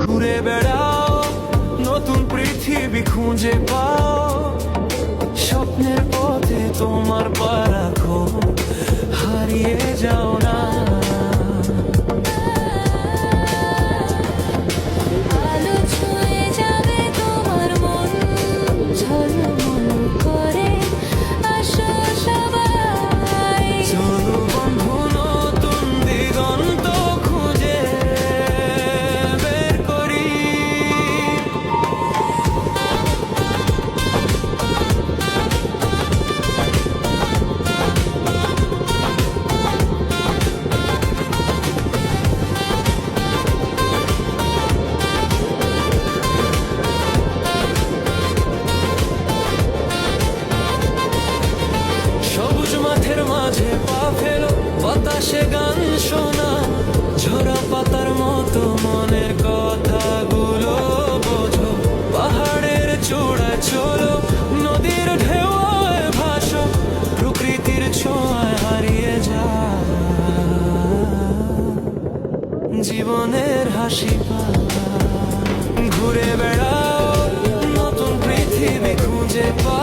ঘুরে বেড়াও, নতুন পৃথিবী খুঁজে পাও। স্বপ্নের পথে তোমার পা রাখো, হারিয়ে যাও না। আলো ছুঁয়ে যাবে তোমার মন, ঝলমল করে আসো সবাই। চলো বন্ধু, নতুন দিগন্ত খুঁজে বের করি। সবুজ মাঠের মাঝে পা ফেলো, বাতাসে গান শোনা, ঝরা পাতার মতো মনের কথাগুলো বোঝো। পাহাড়ের চূড়ায় চলো, নদীর ঢেউয়ে ভাসো, প্রকৃতির ছোঁয়ায় হারিয়ে যা। জীবনের হাসি পা, ঘুরে বেড়াও, নতুন পৃথিবী খুঁজে পা।